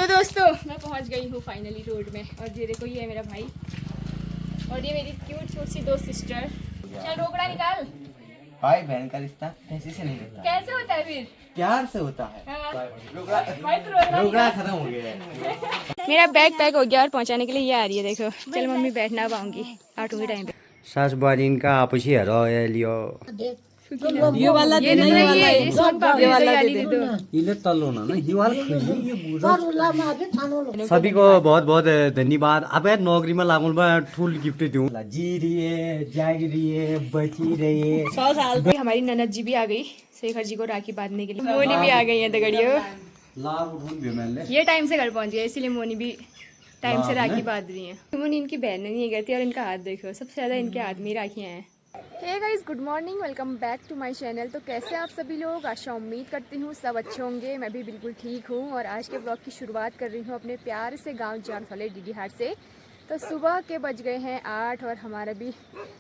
तो दोस्तों मैं पहुंच गई हूँ फाइनली रोड में, और ये देखो ये है मेरा भाई और ये मेरी क्यूट क्यूट सी दो सिस्टर। चल रोकड़ा निकाल। भाई बहन का रिश्ता ऐसे से नहीं होता, कैसे होता है फिर? प्यार से होता है। हाँ। रोकड़ा खत्म हो गया है। मेरा बैग पैक हो गया और पहुंचाने के लिए ये आ रही है। देखो चल मम्मी बैठ ना पाऊंगी ऑटो के टाइम पे। सास बारिन का आपसी हरो लियो ये वाला ये नहीं नहीं वाला ये सोन पापड़ी वाली दे दो। इले तलो ना ये वाला सभी को बहुत बहुत धन्यवाद। अब नौकरी में लागू मैं ठुल गिफ्ट दूं। जी रही है, जाग रही है, बची रही है। 100 साल हमारी ननद जी भी आ गई शेखर जी को राखी बांधने के लिए। मोनी भी आ गई है दगड़ियो। लाभ उठूं भी मैंने ये टाइम से घर पहुंच गए इसीलिए मोनी भी टाइम से राखी बांध रही है। मोनी इनकी बहन नहीं करती और इनका हाथ देखो सबसे ज्यादा इनके हाथ में ही राखियाँ हैं। Hey guys good morning, welcome back to my channel. तो कैसे आप सभी लोग? आशा उम्मीद करती हूँ सब अच्छे होंगे। मैं भी बिल्कुल ठीक हूँ और आज के ब्लॉग की शुरुआत कर रही हूँ अपने प्यार से गांव जान वाले डीडी हाट से। तो सुबह के बज गए हैं 8 और हमारा भी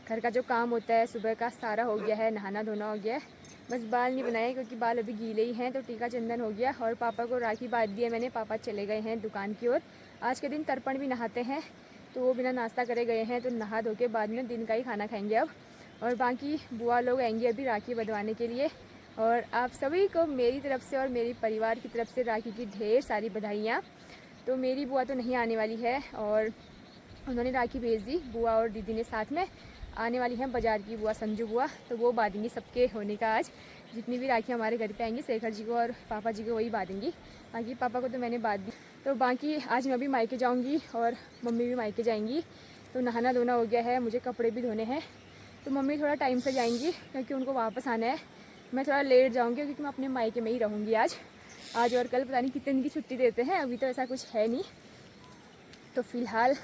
घर का जो काम होता है सुबह का सारा हो गया है। नहाना धोना हो गया है, बस बाल नहीं बनाए क्योंकि बाल अभी गीले ही हैं। तो टीका चंदन हो गया और पापा को राखी बांध दी है मैंने। पापा चले गए हैं दुकान की ओर। आज के दिन तर्पण भी नहाते हैं तो वो बिना नाश्ता करे गए हैं। तो नहा धो के बाद में दिन का ही खाना खाएंगे अब। और बाकी बुआ लोग आएंगे अभी राखी बंधवाने के लिए। और आप सभी को मेरी तरफ से और मेरे परिवार की तरफ से राखी की ढेर सारी बधाइयाँ। तो मेरी बुआ तो नहीं आने वाली है और उन्होंने राखी भेज दी। बुआ और दीदी ने साथ में आने वाली हैं बाजार की बुआ संजू बुआ, तो वो बांधेंगी सबके होने का आज। जितनी भी राखी हमारे घर पे आएंगी शेखर जी को और पापा जी को वही बांधेंगी। बाकी पापा को तो मैंने बांध दी। तो बाकी आज मैं भी मायके जाऊँगी और मम्मी भी मायके जाएंगी। तो नहाना धोना हो गया है, मुझे कपड़े भी धोने हैं। तो मम्मी थोड़ा टाइम से जाएंगी क्योंकि उनको वापस आना है। मैं थोड़ा लेट जाऊंगी क्योंकि मैं अपने मायके में ही रहूँगी आज और कल पता नहीं कितने दिन की छुट्टी देते हैं। अभी तो ऐसा कुछ है नहीं। तो फ़िलहाल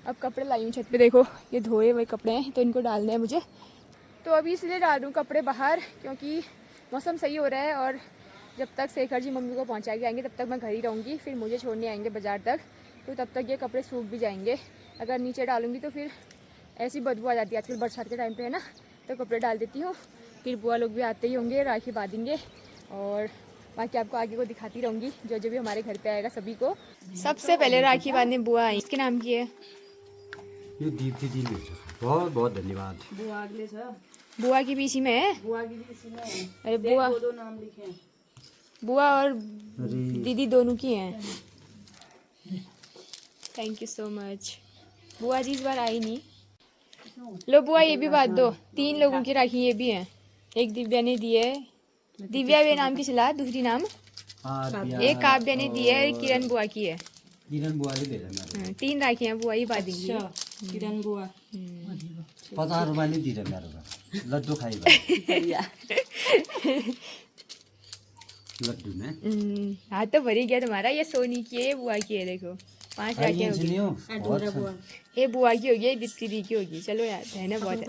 अब कपड़े लाई हूँ छत पे। देखो ये धोए हुए कपड़े हैं तो इनको डालने हैं मुझे। तो अभी इसलिए डाल दूँ कपड़े बाहर क्योंकि मौसम सही हो रहा है। और जब तक शेखर जी मम्मी को पहुँचा के आएंगे तब तक मैं घर ही रहूँगी। फिर मुझे छोड़ने आएंगे बाज़ार तक, तो तब तक ये कपड़े सूख भी जाएंगे। अगर नीचे डालूँगी तो फिर ऐसी बदबू आ जाती है आजकल बरसात के टाइम पे है ना। तो कपड़े डाल देती हूँ, फिर बुआ लोग भी आते ही होंगे, राखी बांधेंगे और बाकी आपको आगे को दिखाती रहूँगी जो जो भी हमारे घर पे आएगा सभी को। सबसे पहले राखी बांधने बुआ आई। इसके नाम की है ये दीप्ति दी। बहुत बहुत धन्यवाद। बुआ की पीछी में है। अरे बुआ दो नाम लिखे हैं। बुआ और दीदी दोनों की हैं। Thank you so much. बुआ जी इस बार आई नहीं। लो बुआ ये भी बात दो। 3 लोगों की राखी ये भी हैं। एक दिव्या ने दी है, दिव्या वे नाम की चला, दूसरी नाम एक काव्या ने दी है, किरण बुआ की है। किरण बुआ ले ले 3 राखियाँ बुआ ही बांधेंगी। किरण बुआ 50 रुपया नहीं दी रहे मेरे लड्डू खाई लड्डू ने हाँ तो भरी गया तुम्हारा। ये सोनी की है, बुआ की है। देखो 5 राखियाँ होगी। ये बुआ की होगी, दीप्ति दी की होगी। चलो यार है ना बहुत है।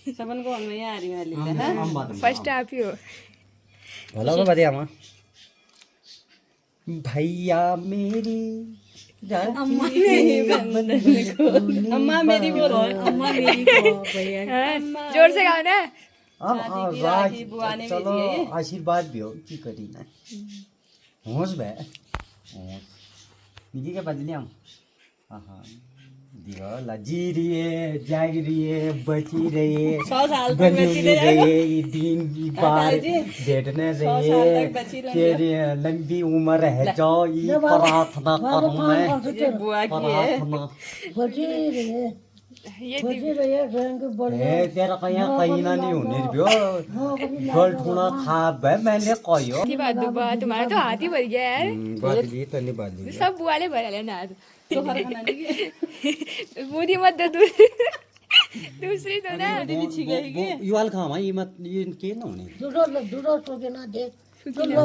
सबन को हमें आ रही वाली फर्स्ट आप ही हो। भला को बताया मां भैया मेरी अम्मा मेरी बोलो, अम्मा मेरी को भैया जोर से गाओ ना। चलो आशीर्वाद भी हो की करी ना होश बे निकी के बदले हम हाँ दियो जी रही है, जाग रही है, बची रही है, 100 साल तक बनी बची रही रहेगा। है, दिन की बार बैठने रही है, लंबी उम्र है जो ये प्रार्थना करूं मैं। ये बुआ की है। ये तेरा कहीं ना नहीं होने गल ठूना खा भाई मैंने कहो बात बुआ तुम्हारा तो हाथ ही भर गया यार। बात ली तो नहीं बात ली सब बुआ ले भरा लेना हाथ। तो हर खाना नहीं मुझे मत दो दूसरी तो ना। ये वाला खामा ये मत ये के ना होने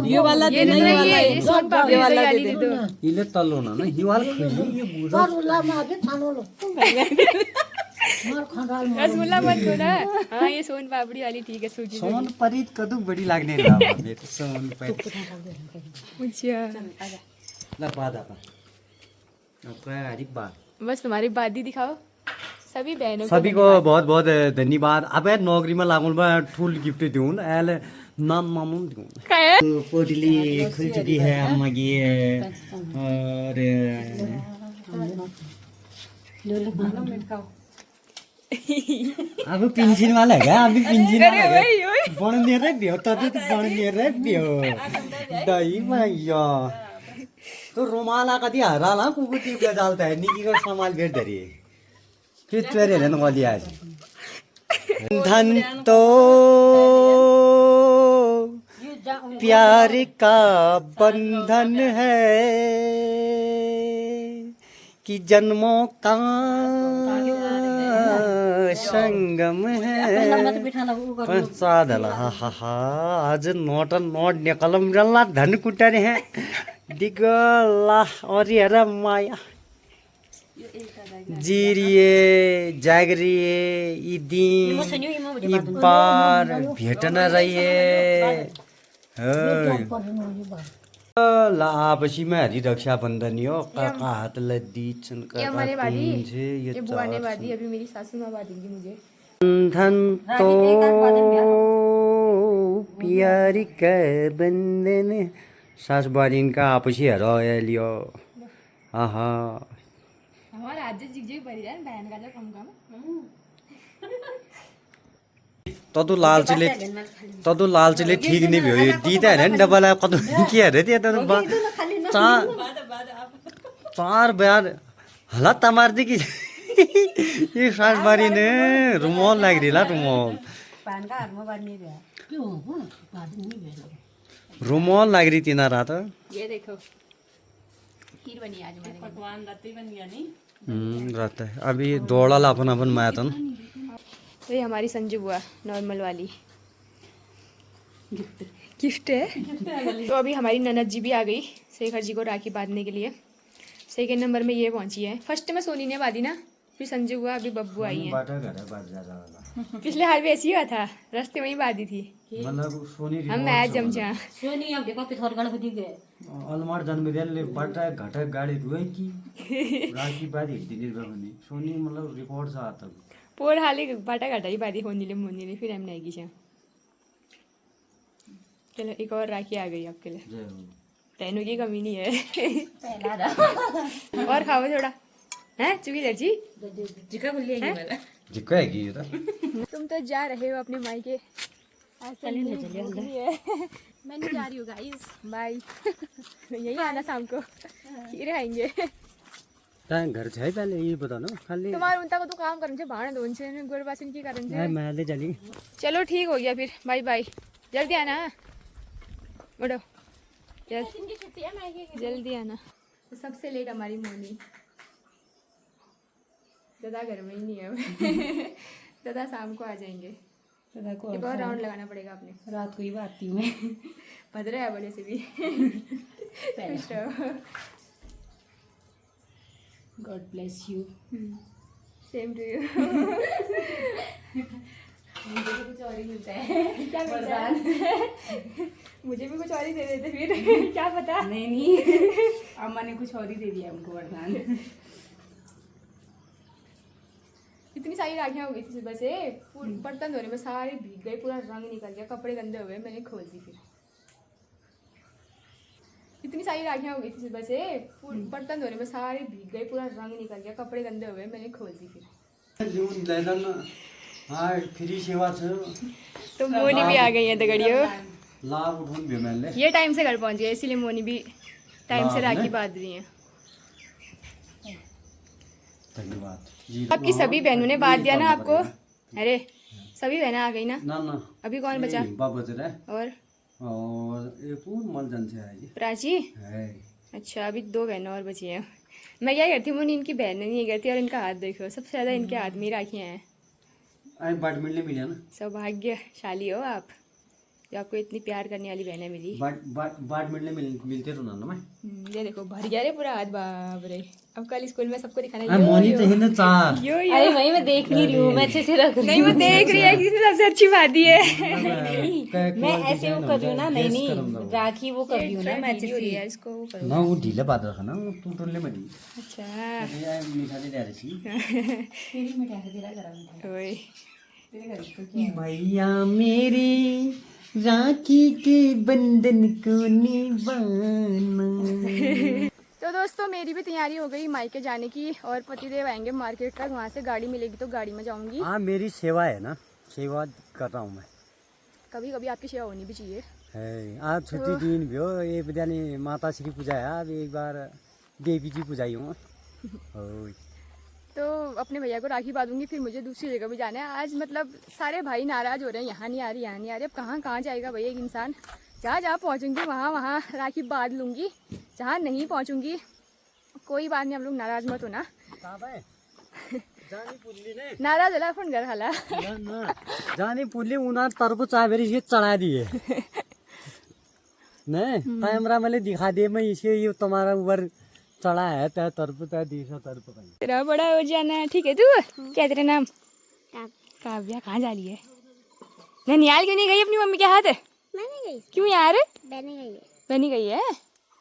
ये वाला ये नहीं नहीं वाला ये सोन पापड़ी वाली दे दो। ये तलो ना ये वाला खाई रसगुल्ला मत दो ना। हाँ ये सोन पापड़ी वाली ठीक है। सूजी सोन परित कदू बड़ी लागने रहा मैं तो सोन पर अच्छा ला बात आता आपका हरी बात बस तुम्हारी बादी दिखाओ सभी बहनों को। सभी को बहुत बहुत धन्यवाद। अब नौकरी में लागू मैं ठुल गिफ्ट दूँ एल मामू काय है? पोटली खुल चुकी है अम्मा की और अब पेंशन वाला है क्या अभी पेंशन वाला है ओए ओए बनने रे बियो तभी तो बनने रे बियो दही भैया तो रुमाला कति हराला कुकुर टिपले जालता है निकी को संभाल भेट धरी फिर चोरे लेने वाली आज धन तो प्यार का बंधन है कि जन्मों का संगम है साधला हा आज नोट निकलम जल्ला धन कुटारे हैं दिगला और यारा माया जिरिए जागरिए यी दिन यी बार भेटन रहिए ला आपसी में हरी रक्षाबंधन यो काका हाथलाई दिन्छन् ये हमारे वादी काका ये बुआ ने वादी अभी मेरी सासू माँ बांधेंगी मुझे बंधन तो प्यारी का बंधन सास बारिन का आपसी हरायो आहा हमारा आज जिग परि जान बहन का कम कम तदु लालचीले ठीक नै भयो यो दिँदा हैन डबल कतो के अरे त्यो त चार बयार हला तमार दि कि ये सास बारी ने रुमल लाग्दिला रुमल रुमल लाग्दी तिना रात ये देखो खीर बनी आज हमारे घर। पकवान राती बन गया नहीं रात अभी दौड़ाला अपन अपन मायातन तो ये हमारी संजू बुआ नॉर्मल वाली गिफ्ट है तो अभी हमारी ननद जी भी आ गई शेखर जी को राखी बांधने के लिए। सेकेंड नंबर में ये पहुंची है। फर्स्ट में सोनी ने बांधी ना, फिर संजू हुआ, अभी बब्बू आई है। पिछले हाल भी ऐसी ही हुआ था, रास्ते में ही बांधी थी। मतलब सोनी हम मैच जमचा सोनी अब देखो पिथौर गणपति गए अलमार जन्मदिनले बाटा घाटा गाडी रुए कि राखी बादी दिने भने सोनी मतलब रिकॉर्ड छ आता पोर हाले बाटा घाटा ही बांधी होनीले मुन्नीले, फिर हमने आएगी छा। चलो एक और राखी आ गई आपके लिए, बहनों की कमी नहीं है। और खाओ थोड़ा हैं चुकी चाची जिका बोलिए मेरा जिक्को है कि त तुम तो जा रहे हो अपने मायके, चलिए ले चलिए अंदर। मैं नहीं जा रही हूँ गाइस, बाय। यही आना शाम को, खीर खाएंगे। ता घर छ है पहले ये बता न खाली तुम्हारे उनता को तो काम करन छे, भाण धोन छे, गोरबासन की करन छे। मैं ले चली। चलो ठीक हो गया फिर, बाय बाय। जल्दी आना, उठो जल्दी आना। तो सबसे लेट हमारी मोनी, दादा घर में ही नहीं है। दादा शाम को आ जाएंगे। एक और राउंड लगाना पड़ेगा आपने, रात को ही आती हूँ मैं। भद्र है बड़े से भी। God bless you. Same to you. मुझे तो कुछ और ही मिलता है। क्या मिलता है? मुझे भी कुछ और ही दे देते फिर। क्या पता। नहीं अम्मा ने कुछ और ही दे दिया हमको वरदान। इतनी सारी राखियाँ हो गई थी सुबह से, बर्तन धोने में सारे भीग गए, पूरा रंग निकल गया, कपड़े गंदे हो गए, मैंने खोल दी फिर। इतनी सारी राखियाँ हो गई थी सुबह से, बर्तन धोने में सारे भीग गए, पूरा रंग निकल गया, कपड़े गंदे हो गए, मैंने खोल दी फिर। हाँ फ्री सेवा छ तो मोनी भी आ गई है दगड़ियो, लाभ उठाउनु भयो मैले। ये टाइम से घर पहुंच गए, इसीलिए मोनी भी टाइम से राखी बांध रही है। धन्यवाद। आपकी सभी बहनों ने बांध दिया ना आपको? अरे सभी बहनें आ गई ना? ना अभी कौन बचा? बाबा जरा और ये पूर्ण मल जान्छ है प्राची। अच्छा अभी 2 बहनें और बची हैं। मैं क्या करती हूँ, मुनी इनकी बहनें नहीं करती, और इनका हाथ देखो, सबसे ज़्यादा इनके हाथ में राखियाँ हैं। आई बैडमिंटन मिले ना, सौभाग्यशाली हो आप जो आपको इतनी प्यार करने वाली बहनें मिली। बैडमिंटन मिलते तो ना मैं। ये देखो भर गया रे पूरा हाथ, बाप रे। अब कल स्कूल में सबको दिखाना मोनी तो है ना चार। यो अरे वही मैं देख नहीं रही हूँ, मैं अच्छे से रख रही नहीं, वो देख रही है किसी सबसे अच्छी बात ही है। मैं ऐसे वो कर रही हूँ ना, नहीं राखी वो कर रही हूँ ना मैं अच्छे से। यार इसको वो करो ना वो ढीला बात रखा ना वो टूटने में दी। अच्छा ये मीठा दे रही थी तेरी मिठाई से तेरा गरम है। ओए मैया मेरी राखी के बंधन को निभाना। तो दोस्तों मेरी भी तैयारी हो गई मायके जाने की और पतिदेव आएंगे मार्केट तक, वहाँ से गाड़ी मिलेगी तो गाड़ी में जाऊंगी। हाँ मेरी सेवा है ना, सेवा कर रहा हूँ मैं। कभी कभी आपकी सेवा होनी भी चाहिए। है आज छुट्टी दिन भी हो, ये बजाने माता श्री पूजा है, अब एक बार देवी जी पूजाई हूँ। तो अपने भैया को राखी बांधूंगी, फिर मुझे दूसरी जगह भी जाना है। आज मतलब सारे भाई नाराज हो रहे हैं, यहाँ नहीं आ रही यहाँ नहीं आ रही। अब कहाँ कहाँ जाएगा भैया एक इंसान। जहाँ जहाँ पहुँचूंगी वहाँ वहाँ राखी बांध लूँगी, जहाँ नहीं पहुँचूंगी कोई बात नहीं, हम लोग नाराज मत होना। नाराज होला फोन घर हाला जाने पुल्ली उना तरबूज चाबेरी ये चढ़ा दिए नहीं कैमरा में दिखा दिए, मैं इसे ये तुम्हारा ऊपर चढ़ा है त्या तरबूज तरबूज तेरा बड़ा हो जाना है। ठीक है तू क्या तेरा नाम? काव्या। कहाँ जा रही है? ननियाल क्यों नहीं गई अपनी मम्मी के हाथ? क्यों यार? बनी गई है,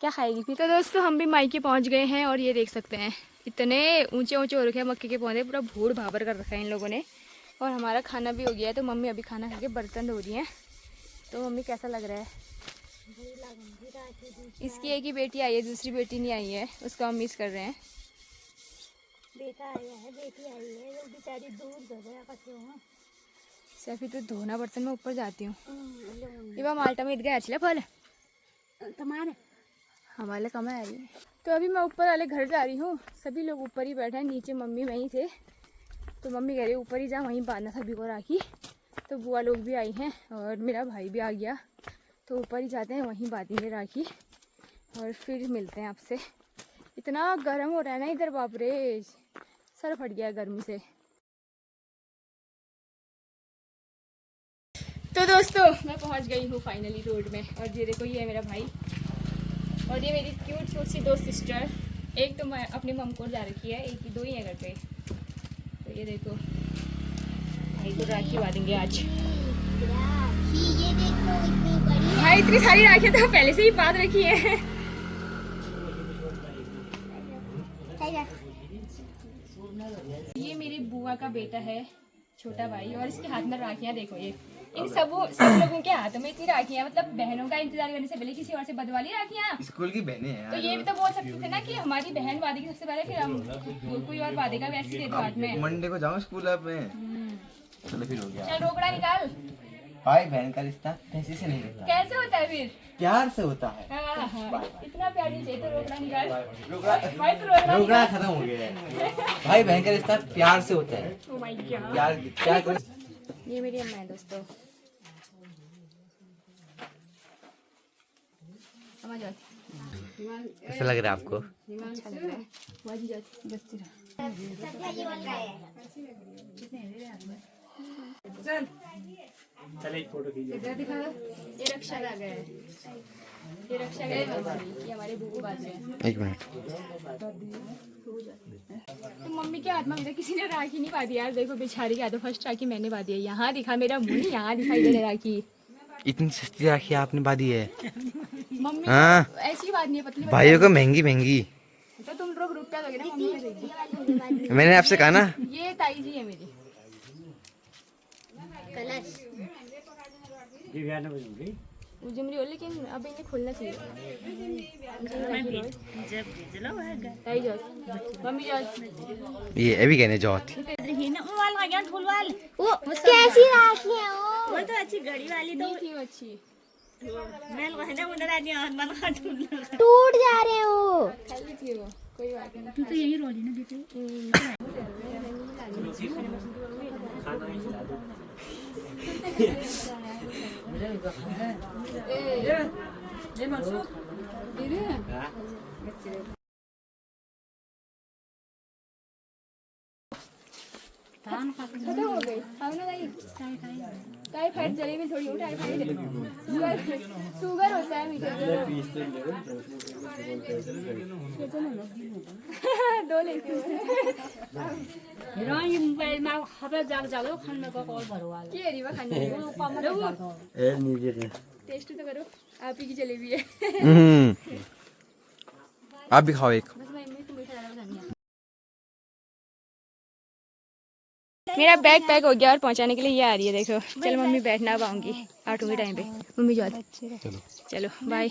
क्या खाएगी फिर? तो दोस्तों हम भी मायके पहुंच गए हैं और ये देख सकते हैं इतने ऊंचे ऊंचे हो रखे हैं मक्के के पौधे, पूरा भूड़ भाबर कर रखा है इन लोगों ने। और हमारा खाना भी हो गया है, तो मम्मी अभी खाना खा के बर्तन धो रही हैं। तो मम्मी कैसा लग रहा है? इसकी एक ही बेटी आई है, दूसरी बेटी नहीं आई है, उसको हम मिस कर रहे हैं। बेटा आया है, बेटी आई है, वो बेचारी दूर धो गया कचो। सफी तो धोना बर्तन में ऊपर जाती हूँ। ये माल्टा में गया अच्छी फल तुम्हारे हमारे कम आ रही है। तो अभी मैं ऊपर वाले घर जा रही हूँ, सभी लोग ऊपर ही बैठे हैं, नीचे मम्मी वहीं थे। तो मम्मी कह रही ऊपर ही जा, वहीं बांधना सभी को राखी। तो बुआ लोग भी आई हैं और मेरा भाई भी आ गया, तो ऊपर ही जाते हैं, वहीं बांधेंगे राखी और फिर मिलते हैं आपसे। इतना गर्म हो रहा है ना इधर, बाप रे सर फट गया गर्मी से। तो दोस्तों मैं पहुंच गई हूँ फाइनली रोड में, और ये देखो ये है मेरा भाई और ये मेरी क्यूट क्यूट सी दो सिस्टर। एक तो मैं अपनी मम को जा रखी है, एक ही दो ही है घर पे। तो ये देखो भाई को राखी बांधेंगे आज। ये देखो इतनी बड़ी भाई इतनी सारी राखियाँ तो पहले से ही बांध रखी है। ये मेरी बुआ का बेटा है, छोटा भाई, और इसके हाथ में राखियाँ देखो। ये इन सब लोगों के हाथों में इतनी राखियाँ, मतलब बहनों का इंतजार करने से पहले किसी और से बदवा ली राखियाँ। स्कूल की बहनें हैं। तो ये भी तो बोल सकते थे ना कि हमारी बहन बांधेगी सबसे पहले, फिर हम कोई और बांधेगा, वैसे दे दो हाथ में। मंडे को जाओ स्कूल अब में। चलो फिर हो गया। चल रोकड़ा निकाल। भाई बहन का रिश्ता पैसे से नहीं होता, कैसे होता है फिर? प्यार से होता है। हाँ, इतना प्यार नहीं चाहिए, तो रोकड़ा निकाल। रोकड़ा भाई तो रोकड़ा रोकड़ा खत्म हो गया है। भाई बहन का रिश्ता प्यार से होता है। Oh my God। प्यार प्यार करो। ये मेरी अम्मा है दोस्तों। अम्मा जाओ। कैसा लग रहा है आपको? अच्छा लग रहा है। वाजी जाती बच्ची चल चले फोटो खींच। इधर दिखा दो। ये रक्षा आ गया है, ये रक्षा गए ये हमारे बुबू बात हैं। एक मिनट। तो मम्मी के हाथ में अभी किसी ने राखी नहीं बांधी यार, देखो बेचारी के हाथों फर्स्ट राखी मैंने बांधी है। यहाँ दिखा मेरा मुंह, नहीं यहाँ दिखाई दे रहा राखी। इतनी सस्ती राखी आपने बांधी है? मम्मी हाँ। ऐसी बात नहीं है, पतली भाइयों को महंगी महंगी। तो तुम लोग रुपया दोगे ना मम्मी में देगी। मैंने आपसे कहा ना। ये ताई जी है मेरी। उजमरी हो, लेकिन अब इन्हें खुलना चाहिए। ताई जाओ, मम्मी जाओ। ये अभी कहने जाओ। वो कैसी राखी है वो तो अच्छी घड़ी वाली तो नहीं थी वो अच्छी। मैं कहना मुंडा रानी और मन का ढूंढ टूट जा रहे हो। खाली थी वो, कोई बात नहीं। तू तो यही रोली ना बेटे। खत्म हो गई। खाओ ना भाई। टाइफाइड जलेबी थोड़ी हो, टाइफाइड शुगर होता है मीठे दो लेके र यो मोबाइलमा खबर जाग जागो खन्ने को कॉल भरवा के हेरी वा खाने ए नीचे टेस्ट तो करो, आप ही की जलेबी है। आप भी खाओ एक। बस मैं इनमें मीठा ज्यादा खानी है। मेरा बैग पैक हो गया और पहुंचाने के लिए ये आ रही है, देखो। चलो मम्मी बैठ ना पाऊंगी, आठों के टाइम पे। मम्मी जाओ, चलो चलो बाय।